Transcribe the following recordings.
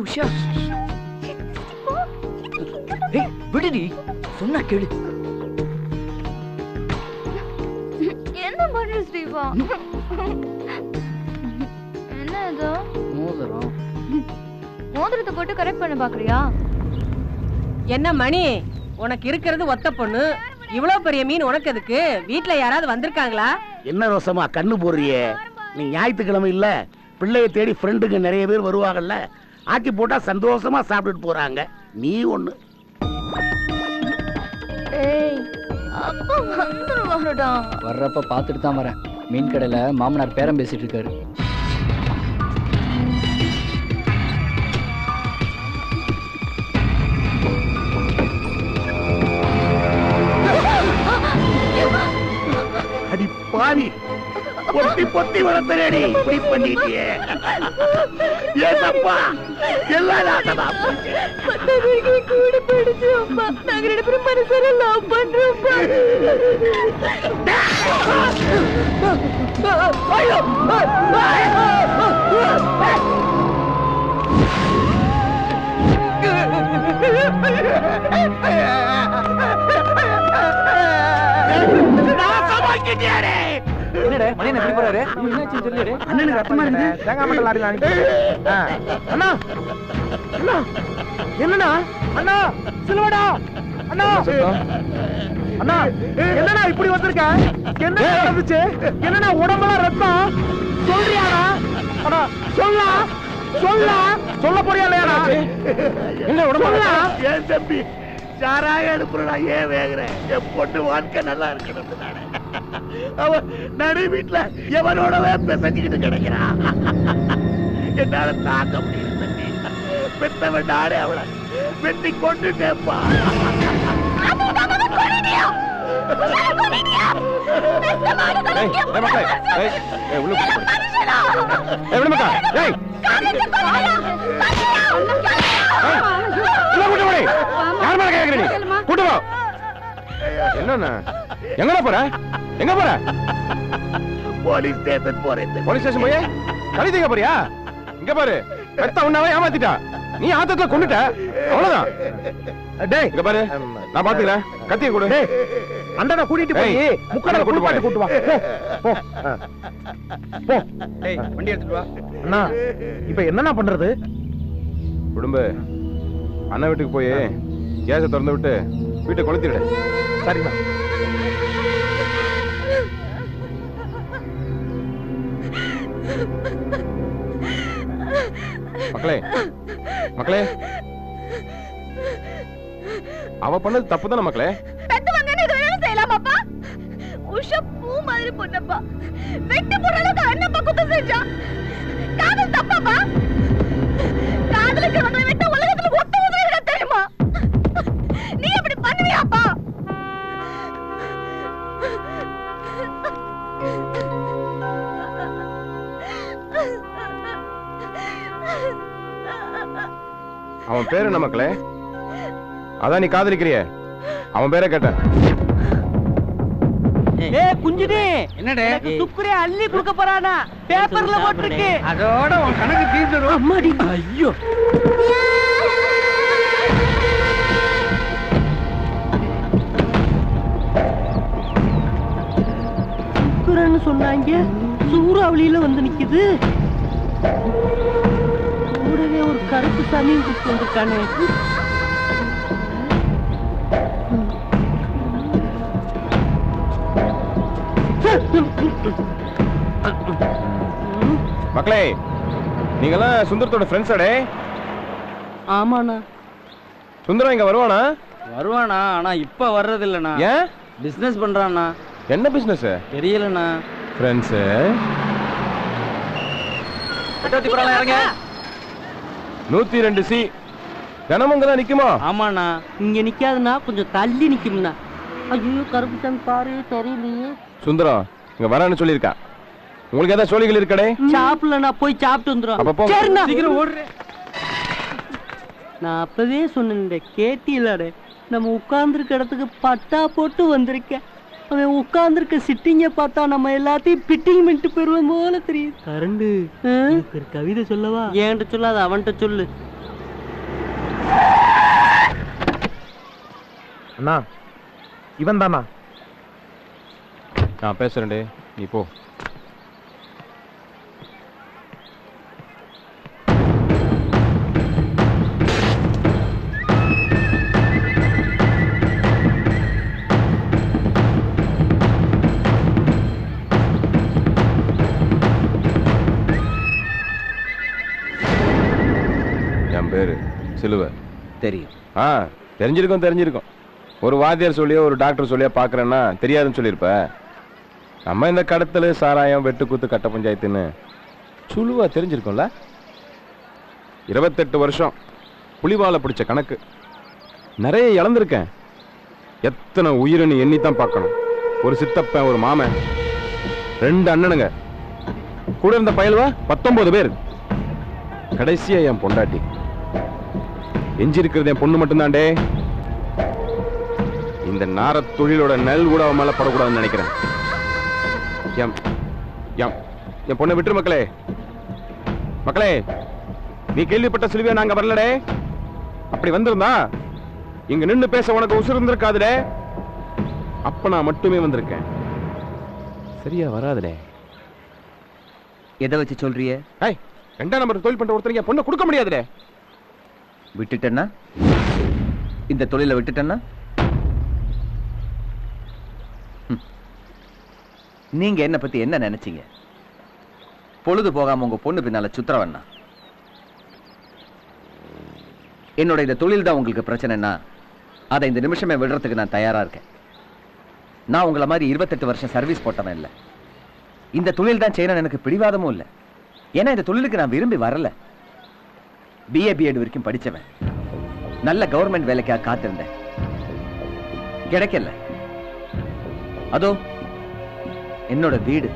உஷா விடுடி சொன்னா கேளு. என்ன பண்ற ஸ்ரீவா? என்ன இது? மோதிரம். மோதிரத்தை போட்டு கரெக்ட் பண்ண பாக்குறியா? என்ன மணி, உனக்கு இருக்கிறது ஒத்த பொண்ணு, இவ்வளவு பெரிய மீன் உனக்கு எதுக்கு? வீட்டுல யாராவது வந்திருக்காங்களா? என்ன ரோசமா கண்ணு போடுறியே? நீ ஞாயிற்றுக்கிழமை இல்ல, பிள்ளைய தேடி ஃப்ரெண்டுங்க நிறைய பேர் வருவாங்கல்ல, ஆக்கி போட்டா சந்தோஷமா சாப்பிட்டுட்டு போறாங்க. நீ ஒண்ணு. ஏய் அப்பா வந்துருவாருடா. வர்றப்ப பாத்துட்டு தான் வரேன். மீன் கடையில மாமனார் பேரம் பேசிட்டு இருக்காரு. அடி பாவி, பொத்தி பொத்தி வளர்த்தனேடி, இப்படி பண்ணிட்டியே. ஏசப்பா, எல்லாம் நாசமா போச்சு. கூட படிச்சு அப்பா, நாங்க ரெண்டு பேரும் மனசார லவ் பண்றோம்ப்பா. என்னடா மணி என்ன போறாரு? என்னாச்சு சொல்லுடே. அண்ணனுக்கு ரத்தமா இருக்குது. தேங்காய் மட்டை லாரி அண்ணா அண்ணா என்னண்ணா? அண்ணா சிலுவடா அண்ணா. அண்ணா என்னண்ணா இப்படி வந்திருக்க? என்ன நடந்துச்சு? என்னண்ணா உடம்பெல்லாம் ரத்தம்? சொல்றியாண்ணா? அண்ணா சொல்ல போறியா இல்லையாண்ணா? என்ன உடம்பா? ஏன் தம்பி சாராய எடுப்புறா? ஏன் வேகிறேன்? என் பொண்ணு வாழ்க்கை நல்லா இருக்கணும் தானே. அவன் நடு வீட்டுல எவனோடவே பேசிக்கிட்டு கிடைக்கிறான். என்னால தாங்க முடியல தம்பி. பெத்தவன் நானே அவளை வெட்டி கொண்டு கேப்பா. என்னண்ணா எங்க போற? எங்க போற? போலீஸ் ஸ்டேஷன் போறேன். போலீஸ் ஸ்டேஷன் போய் கழி தீங்க போறியா? இங்க பாரு, பெத்த உன்னாவே ஏமாத்திட்டா. நீ ஆத்தத்துல கொண்டுட்ட, அவ்வளவுதான். டேய் இங்க பாரு, நான் பாத்துக்கிறேன். கத்திய கொடு. டேய் அண்ணனை கூட்டிட்டு போய் முக்கடல கூட்டு வா. போ போ. டேய் வண்டி எடுத்துட்டு வா. அண்ணா இப்போ என்னண்ணா பண்றது? குடும்ப அண்ணன் வீட்டுக்கு போய் கேஸை திறந்து விட்டு வீட்டை கொளுத்திடு. சரிண்ணா. மக்களே அவ பண்ணது தப்புதானே மக்களே? செய்யலாமாப்பா? உஷா பூ மாதிரி பொண்ணப்பா, வெட்டி போடுறதுக்கு அண்ணப்பா குத்தம் செஞ்சா. காதல் தப்பாப்பா? காதலுக்கு அவங்களை விட்ட உலகத்துல ஒத்த உதவிட தெரியுமா? நீ எப்படி பண்ணுவியாப்பா? அவன் பேரு என்ன மக்களே? அதான் நீ காதலிக்கிறிய, அவன் பேரை கேட்ட. குஞ்சுடி என்னடே சுக்குரே அள்ளி குடுக்க போறானா? பேப்பர்ல போட்டுருக்கு. அதோட உன் கணக்கு தீர்ந்துடும். அம்மாடி ஐயோ சுக்குரன்னு சொன்னாங்க, சூறாவளியில வந்து நிக்குது. கூடவே ஒரு கருப்பு சாமியும் கூப்பிட்டு வந்திருக்கானே. மக்களே, நீங்கெல்லாம் சுந்தரத்தோட ஃப்ரெண்ட்ஸ் அடே? ஆமாண்ணா. சுந்தரம் இங்க வருவானா? வருவானா, ஆனா இப்ப வர்றது இல்லண்ணா. ஏன்? பிசினஸ் பண்றானா. என்ன பிசினஸ் தெரியலண்ணா. ஃப்ரெண்ட்ஸ் 102C தினமும் தான் நிக்குமா? ஆமாண்ணா, இங்க நிக்காதுண்ணா, கொஞ்சம் தள்ளி நிக்கும்ண்ணா. ஐயோ கருப்பு சாமி பாரு, தெரியலையே. சுந்தரம் இங்க வரான்னு சொல்லியிருக்கா. உங்களுக்கு ஏதாவது சோழிகள் இருக்கடே? சாப்பிடலண்ணா, போய் சாப்பிட்டு வந்துடும். சரிண்ணா, சீக்கிரம் ஓடுறேன். நான் அப்பவே சொன்னேன், கேட்டீங்களே, நம்ம உட்கார்ந்துருக்க இடத்துக்கு பட்டா போட்டு வந்திருக்கேன். அவன் உட்கார்ந்துருக்க சிட்டிங்க பார்த்தா நம்ம எல்லாத்தையும் பிட்டிங் பண்ணிட்டு போயிருவோம் போல தெரியுது. கரண்டு ஒரு கவிதை சொல்லவா? ஏன்ட்டு சொல்லாத, அவன்கிட்ட சொல்லு. அண்ணா இவன் தானா? நான் பேசுறேன்டே, நீ போ. என் பேரு சிலுவை. தெரியும். தெரிஞ்சிருக்கும். ஒரு வாத்தியார் சொல்லியோ ஒரு டாக்டர் சொல்லியோ பாக்குறேன்னா தெரியாதுன்னு சொல்லியிருப்ப. நம்ம இந்த கடத்தல், சாராயம், வெட்டுக்குத்து, கட்ட பஞ்சாயத்துன்னு சுழுவா தெரிஞ்சிருக்கோம்ல. 28 வருஷம் புலிவாலை பிடிச்ச கணக்கு. நிறைய இழந்திருக்கேன். எத்தனை உயிரினு எண்ணித்தான் பார்க்கணும். ஒரு சித்தப்பன், ஒரு மாமன், 2 அண்ணனுங்க, கூட இருந்த பயல்வா 19 பேர். கடைசியா என் பொண்டாட்டி. எஞ்சி இருக்கிறது என் பொண்ணு மட்டும்தான்டே. இந்த நார தொழிலோட நெல் கூட அவன் மேல படக்கூடாதுன்னு நினைக்கிறேன். என் பொண்ணை விட்டுரு மக்களே. மக்களே, நீ கேள்விப்பட்ட சிலுவையா நாங்க வரலடே. அப்படி வந்திருந்தா இங்க நின்னு பேச உனக்கு உசுறு இருந்திருக்காதுடே. அப்ப நான் மட்டுமே வந்திருக்கேன். சரியா வராதுடே. எதை வச்சு சொல்றிய? 2ஆம் நம்பர் தொழில் பண்ற ஒருத்தருக்கு பொண்ணை கொடுக்க முடியாதுடே. விட்டுட்டேன்னா, இந்த தொழிலை விட்டுட்டேன்னா, நீங்க என்ன பத்தி என்ன நினைச்சீங்க? பொழுது போகாம உங்க பொண்ணு பின்னால சுத்துறவண்ணா. என்னோட இந்த தொழில் தான் உங்களுக்கு பிரச்சனைனா அதை இந்த நிமிஷமே விடுறதுக்கு நான் தயாரா இருக்கேன். நான் உங்களை மாதிரி 28 வருஷம் சர்வீஸ் போட்டவன் இல்லை. இந்த தொழில் தான் செய்யணும் எனக்கு பிடிவாதமும் இல்லை. ஏன்னா இந்த தொழிலுக்கு நான் விரும்பி வரல. BA BEd வரைக்கும் படிச்சவன். நல்ல கவர்மெண்ட் வேலைக்காக காத்திருந்தேன், கிடைக்கல. அதோ என்னோட வீடு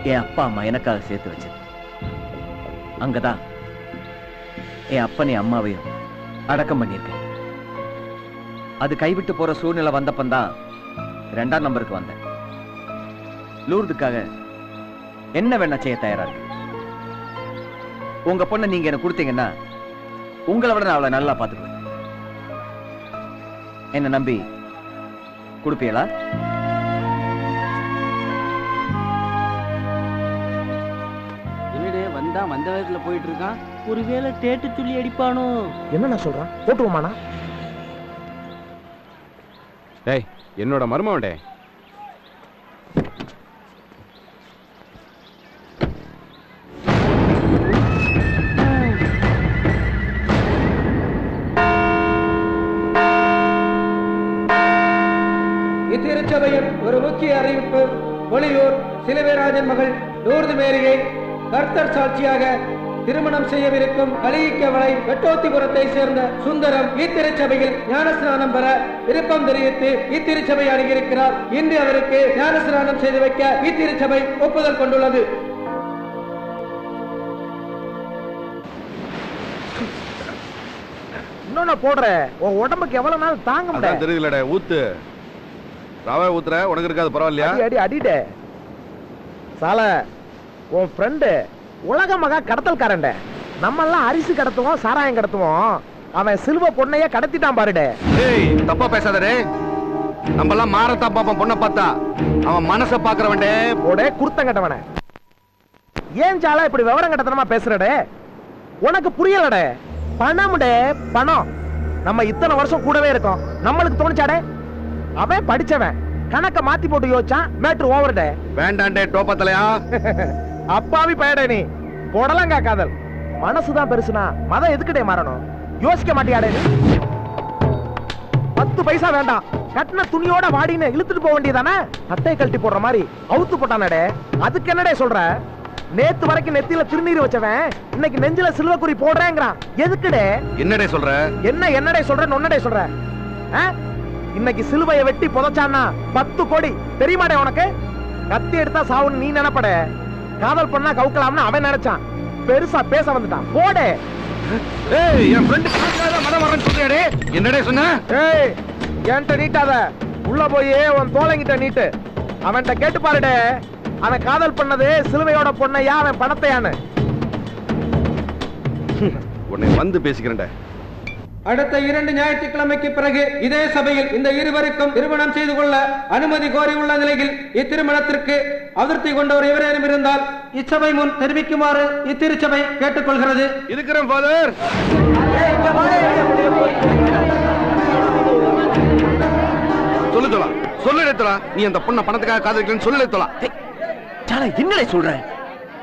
என் அப்பா அம்மா எனக்காக சேர்த்து வச்சது. அங்கதான் என் அப்பனையும் அம்மாவையும் அடக்கம் பண்ணியிருக்கேன். அது கைவிட்டு போற சூழ்நிலை வந்தப்பந்தான் 2ஆம் நம்பருக்கு வந்தேன். லூர்துக்காக என்ன வேணா செய்ய தயாரா இருக்கு. உங்க பொண்ணை நீங்க எனக்கு கொடுத்தீங்கன்னா உங்களை விட நான் அவளை நல்லா பார்த்துக்குவேன். என்ன நம்பி கொடுப்பீங்களா? என்னடே வந்தா வந்த வேகத்துல போயிட்டு இருக்கான். ஒருவேளை டேட்டு சொல்லி அடிப்பானோ? என்ன நான் சொல்றேன், போட்டுவோமாண்ணா? டேய், என்னோட மருமவன்டே. இத்திருச்சபையின் ஒரு முக்கிய அறிவிப்பு. ஒளியூர் சிலுவைராஜன் மகள் லூர்து மேரியை கர்த்தர் சாட்சியாக திருமணம் செய்யவிருக்கும் கலியிக்கவளை வெட்டோத்திபுரத்தை சேர்ந்த சுந்தரம் இத்திருச்சபையில் ஞானஸ்நானம் பெற விருப்பம் தெரிவித்து இத்திருச்சபை அணுகியிருக்கிறார். இன்று அவருக்கு ஞானஸ்நானம் செய்து வைக்க இத்திருச்சபை ஒப்புதல் கொண்டுள்ளது. இன்னொன்னு போடுற, உன் உடம்புக்கு எவ்வளவு நாள் தாங்க முடியாது தெரியலடே. ஊத்து ரவை ஊத்துற, உனக்கு இருக்காது பரவாயில்லையா? அடி அடிடே. சால, உன் ஃப்ரெண்டு உலக மகா கடத்தல்காரன்ட. நம்ம எல்லாம் அரிசி கடத்துவோம், சாராயம் கடத்துவோம். அவன் சிலுவை பொண்ணைய கடத்திட்டான் பாருடே. டேய், தப்பா பேசாதடே. நம்ம எல்லாம் மாரத்தா பாப்போம் பொண்ணை பார்த்தா. அவன் மனச பாக்குறவன்டே. போடே குருத்தம் கட்டவன. ஏன் சாலா இப்படி விவரம் கட்டத்தனமா பேசுறடே? உனக்கு புரியலடே. பணம்டே, பணம். நம்ம இத்தனை வருஷம் கூடவே இருக்கோம், நம்மளுக்கு தோணுச்சாடே? அவன் படிச்சவன், கணக்க மாத்தி போட்டு யோசிச்சான். மேட்ரு ஓவர்டே. வேண்டாண்டே டோப்பா தலையா. அப்பாவி பயடே நீ. போடலாம் காதல். மனசுதான் பெருசுனா மதம் எதுக்கிட்டே மாறணும்? யோசிக்க மாட்டியாடே நீ? 10 பைசா வேண்டாம், கட்டின துணியோட வாடின்னு இழுத்துட்டு போக வேண்டியதானே? அட்டை கழட்டி போடுற மாதிரி அவுத்து போட்டானடே. அதுக்கு என்னடே சொல்ற? நேத்து வரைக்கும் நெத்தியில திருநீர் வச்சவன் இன்னைக்கு நெஞ்சில சிலுவக்குறி போடுறேங்கிறான். எதுக்குடே? என்னடே சொல்ற? என்னடே சொல்ற? நொன்னடே சொல்ற? இன்னைக்கு சிலுவையை வெட்டி புதைச்சான்னா 10 கோடி தெரியுமாடே உனக்கு? கத்தி எடுத்தா சாவுன்னு நீ நினைப்பட. காதல் பண்ணா கவுக்கலாம்னு அவன் நினைச்சான். பெருசா பேச வந்துட்டான். போடே. ஏய், என் ஃப்ரெண்ட் காதலாத மதம் வரேன்னு சொல்றியாடே. என்னடே சொன்ன? ஏய், என்கிட்ட நீட்டாத. உள்ள போய் உன் தோழங்கிட்ட நீட்டு. அவன்கிட்ட கேட்டு பாருடே, அவன் காதல் பண்ணது சிலுவையோட பொண்ணையா அவன் பணத்தையான்னு. உன்னை வந்து பேசிக்கிறேன்டா. அடுத்த 2 ஞாயிற்றுக்கிழமைக்கு பிறகு இதே சபையில் இந்த இருவருக்கும் திருமணம் செய்து கொள்ள அனுமதி கோரியுள்ள நிலையில் இத்திருமணத்திற்கு அதிருப்தி கொண்டவர் எவரேனும் இருந்தால் இச்சபை முன் தெரிவிக்குமாறு இத்திருச்சபை கேட்டுக்கொள்கிறது. இருக்கிறேன் ஃபாதர். சொல்லு தோலா, சொல்லு தோலா. நீ அந்த பொண்ணை பணத்துக்காக காதலிக்கலன்னு சொல்லு தோலா. என்னடே சொல்ற?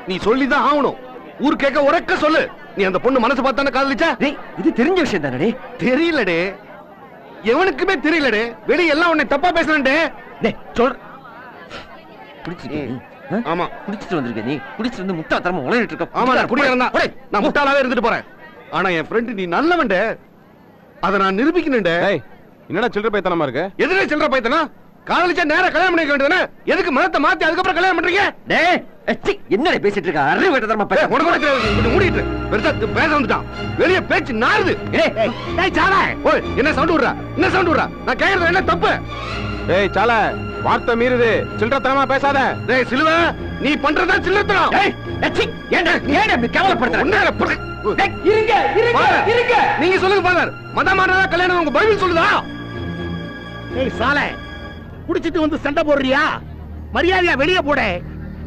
நீ சொல்லிதான் ஆகணும். ஊர் கேட்க உறக்க சொல்லு. நீ அந்த பொண்ணு மனசு பார்த்தானே காதலிச்சா? இது தெரிஞ்ச விஷயம் தானே. தெரியலடே, எவனுக்குமே தெரியலடே. வெளிய எல்லாம் உன்னை தப்பா பேசுறேன்டே. சொல். ஆமா, குடிச்சிட்டு வந்திருக்க. நீ குடிச்சிட்டு வந்து முட்டாள்தனமா உளறிட்டு இருக்க. ஆமா, நான் குடியாரன் தான். நான் முட்டாளாவே இருந்துட்டு போறேன். ஆனா என் ஃப்ரெண்ட் நீ நல்லவன்டே. அத நான் நிரூபிக்கணும்டே. என்னடா சில்லற பைத்தனமா இருக்கு? எதுல சில்லற பைத்தனா? காதலிச்சா நேரா கல்யாணம் பண்ணிக்க வேண்டியதானே? எதுக்கு மனத்தை மாத்தி அதுக்கப்புறம் கல்யாணம் பண்றீங்க? டேய், என்னடே பேசிட்டு இருக்க? அறிவு வேட்டதரமா பேச. உனக்கு மூடிட்டு பெருசா பேச வந்துட்டான். வெளிய பேச்சு நாறுது. டேய் சாலை, ஓய், என்ன சவுண்ட் விடுறா? என்ன சவுண்ட் விடுறா? நான் கேக்குறது என்ன தப்பு? டேய் சாலை, வார்த்தை மீறுது. சில்லறத்தனமா பேசாத. டேய் சிலுவ, நீ பண்றதா சில்லறத்தனம். டேய், ஏன்டா இப்படி கேவலப்படுத்துற? இருங்க இருங்க இருங்க. நீங்க சொல்லுங்க ஃபாதர். மதமானதா கல்யாணம் உங்க பைபிள் சொல்லுதா? டேய் சாலை, குடிச்சிட்டு வந்து சண்டை போடுறியா? மரியாதையா வெளியே போட.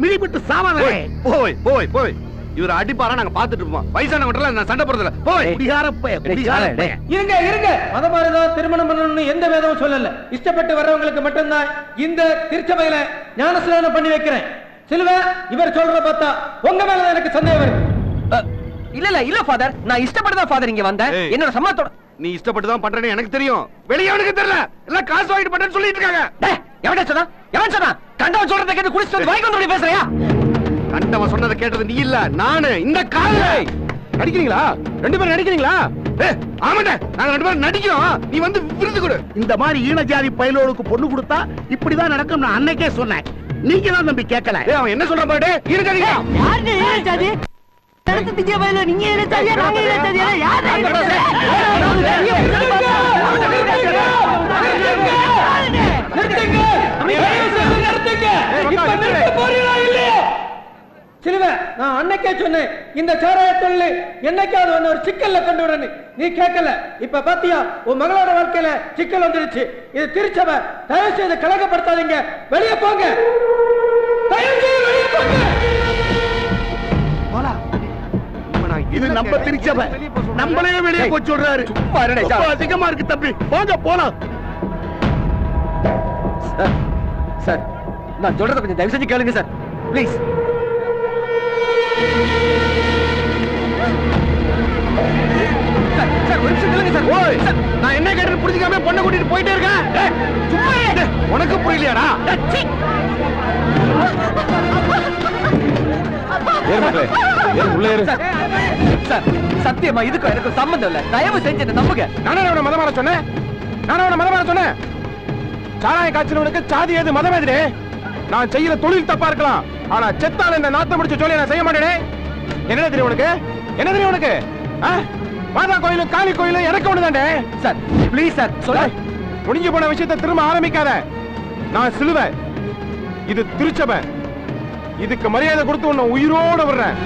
மிதிப்பிட்டு சாவாதே. போய் போய் போய். இவர அடிப்பாரா நாங்க பாத்துட்டு இருப்போம். வயசானவங்கட்டல நான் சண்டை போடுறதில்ல. போய். இருங்க இருங்க. மதமானதான் திருமணம் பண்ணணும்னு எந்த வேதமும் சொல்லல. இஷ்டப்பட்டு வர்றவங்களுக்கு மட்டும்தான் இந்த திருச்சபையில ஞானஸ்நானம் பண்ணி வைக்கிறேன். சிலுவை, இவர் சொல்ற பார்த்தா உங்க மேல எனக்கு சந்தேகம் வருது. இல்ல ஃபாதர், நான் இஷ்டப்பட்டு தான் ஃபாதர் இங்க வந்தேன். என்னோட சம்மதத்தோட. நீ இஷ்டப்பட்டு தான் பண்றேன்னு எனக்கு தெரியும். வெளிய அவனுக்கு தெரியல. எல்லாம் காசு வாங்கிட்டு பண்றேன்னு சொல்லிட்டு இருக்காங்க. எவன்டா சொன்னா? எவன் சொன்னா? கண்டவன் சொல்றதை கேட்டு குடிச்சிட்டு வந்து வாய்க்கு வந்து பேசுறியா? கண்டவன் சொன்னதை கேட்டது நீ இல்ல, நானு. இந்த காலை நடிக்கிறீங்களா? 2 பேரும் நடிக்கிறீங்களா? ஆமாண்டா, நாங்க 2 பேரும் நடிக்கிறோம். நீ வந்து விருது கொடு. இந்த மாதிரி ஈனஜாதி பையலோடுக்கு பொண்ணு கொடுத்தா இப்படிதான் நடக்கும். நான் அன்னைக்கே சொன்னேன். நீங்க தான் தம்பி கேட்கல. அவன் என்ன சொல்றான் பாரு. இருக்காதீங்க. யாரு ஈனஜாதி? நடத்து திங்க வயல நீங்க ஈனஜாதியா நாங்க ஈனஜாதியா? யாரு சிலுவை, நான் அன்னைக்கே சொன்னேன் இந்த சாராய தொழில் என்னைக்காவது வந்து ஒரு சிக்கல்ல கொண்டு விட. நீ கேட்கல. இப்ப பாத்தியா உன் மகளோட வாழ்க்கையில சிக்கல் வந்துருச்சு. இது திருச்சபை. தயவு செய்து கலகப்படுத்தாதீங்க. வெளியே போங்க. தயவு செய்து வெளியே போங்க. இது நம்ம திருச்சபை. நம்மளே வெளியே போச்சு விடுறாரு. அதிகமா இருக்கு தம்பி. போங்க போலாம். சார், நான் சொல்றத கொஞ்சம் தயவு செஞ்சு கேளுங்க சார், ப்ளீஸ். சார், ஒரு நிமிஷம் கேளுங்க சார். ஓய், நான் என்ன கேட்டு புரிஞ்சுக்காம பொண்ணை கூட்டிட்டு போயிட்டே இருக்கேன். சும்மா இரு. உனக்கு புரியலையாடா? சார், சத்தியமா இதுக்கும் எனக்கு சம்பந்தம் இல்ல. தயவு செஞ்சு என்ன நம்புங்க. நானே அவனை மதம் மாற சொன்னேன். சாராய காய்ச்சலவனுக்கு சாதி ஏது மதம் எதுனே? நான் செய்யற தொழில் தப்பா இருக்கலாம், ஆனா செத்தால இந்த நாத்த முடிச்ச சொல்லி நான் செய்ய மாட்டேனே. என்ன தெரியும் உனக்கு? என்ன தெரியும் உனக்கு? மாதா கோயிலும் காளி கோயிலும் எனக்கு ஒண்ணுதாண்டே. சார் ப்ளீஸ் சார், சொல்ல. முடிஞ்சு போன விஷயத்தை திரும்ப ஆரம்பிக்காத. நான் சிலுவை, இது திருச்சபை. இதுக்கு மரியாதை கொடுத்து உன்னை உயிரோட விடுறேன்.